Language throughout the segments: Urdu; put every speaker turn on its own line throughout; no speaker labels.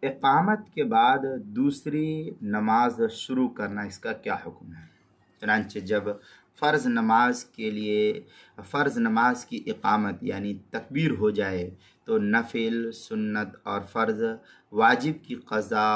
اقامت کے بعد دوسری نماز شروع کرنا، اس کا کیا حکم ہے؟ چنانچہ جب فرض نماز کی اقامت یعنی تکبیر ہو جائے تو نفل، سنت اور فرض، واجب کی قضا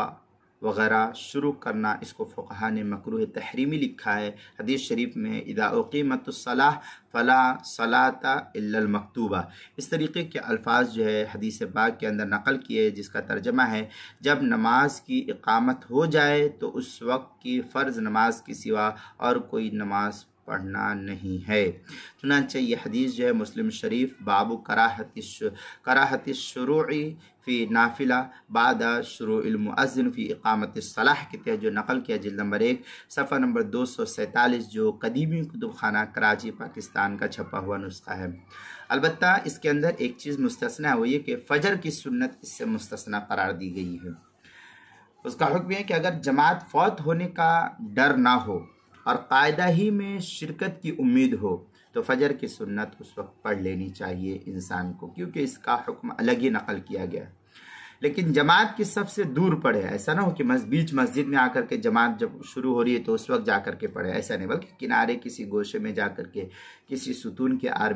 وغیرہ شروع کرنا، اس کو فقہا نے مکروہ تحریمی لکھا ہے۔ حدیث شریف میں اذا اقیمت الصلاۃ فلا صلاۃ الا المکتوبہ، اس طریقے کے الفاظ جو ہے حدیث پاک کے اندر نقل کیے، جس کا ترجمہ ہے جب نماز کی اقامت ہو جائے تو اس وقت کی فرض نماز کے سوا اور کوئی نماز پڑھنا نہیں ہے۔ چنانچہ یہ حدیث جو ہے مسلم شریف باب کراہت الشروع فی نافلہ بعد شروع المؤذن فی اقامت الصلاۃ کے تحت جو نقل کیا، جلد نمبر 1 صفحہ نمبر 247، جو قدیمی کتب خانہ کراچی پاکستان کا چھپا ہوا نسخہ ہے۔ البتہ اس کے اندر ایک چیز مستثنا ہے، وہ یہ کہ فجر کی سنت اس سے مستثنا قرار دی گئی ہے۔ اس کا حکم ہے کہ اگر جماعت فوت ہونے کا ڈر نہ ہو اور قاعدہ ہی میں شرکت کی امید ہو تو فجر کی سنت اس وقت پڑھ لینی چاہیے انسان کو، کیونکہ اس کا حکم الگ ہی نقل کیا گیا ہے۔ لیکن جماعت کی سب سے دور پڑھے، ایسا نہ ہو کہ بیچ مسجد میں آ کر کے جماعت جب شروع ہو رہی ہے تو اس وقت جا کر کے پڑھے، ایسا نہیں، بلکہ کنارے کسی گوشے میں جا کر کے کسی ستون کے آڑ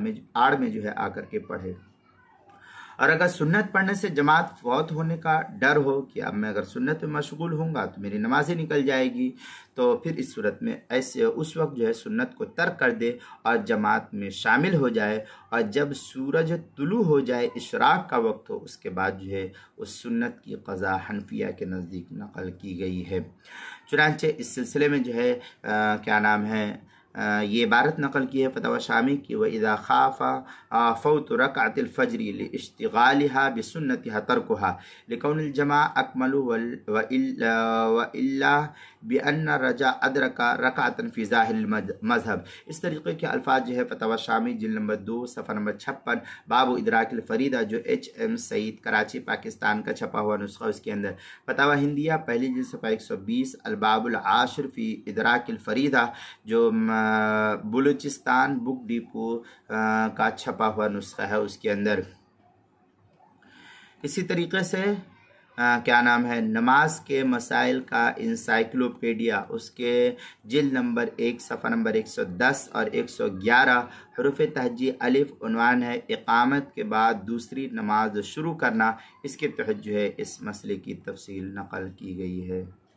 میں جو ہے آ کر کے پڑھے۔ اور اگر سنت پڑھنے سے جماعت فوت ہونے کا ڈر ہو کہ اب میں اگر سنت میں مشغول ہوں گا تو میری نمازیں نکل جائے گی، تو پھر اس صورت میں اس وقت جو ہے سنت کو ترک کر دے اور جماعت میں شامل ہو جائے، اور جب سورج طلوع ہو جائے، اشراق کا وقت ہو، اس کے بعد جو ہے اس سنت کی قضا حنفیہ کے نزدیک نقل کی گئی ہے۔ چنانچہ اس سلسلے میں جو ہے یہ عبارت نقل کی ہے فتاوی شامی کی، وَإِذَا خَافَ فَوْتُ رَكْعَةِ الْفَجْرِ لِاشْتِغَالِهَا بِسُنَّتِهَا تَرْكُهَا لِكَوْنِ الْجَمَاعَ أَكْمَلُ وَإِلَّا بِأَنَّ الرَّجَاءَ أَدْرَكَ رَكْعَةً فِي ظَاهِرِ الْمَذْهَبِ، اس طریقے کے الفاظ جو ہے فتاوی شامی جلد نمبر 2 صفحہ نمبر 56 باب ادراک الفریدہ، جو HM سعید کراچی پاکستان کا چھپا ہوا نسخہ، اس کے اندر فتاوی ہندیہ پہلی جلد صفحہ 120 الباب العاشر فی ادراک الفریدہ، جو بلوچستان بک ڈیپو کا چھپا ہوا نسخہ ہے، اس کے اندر اسی طریقے سے نماز کے مسائل کا انسائکلوپیڈیا، اس کے جلد نمبر 1 صفحہ نمبر 110 اور 111 حروف تہجی الف، عنوان ہے اقامت کے بعد دوسری نماز شروع کرنا، اس کے تحت جو ہے اس مسئلے کی تفصیل نقل کی گئی ہے۔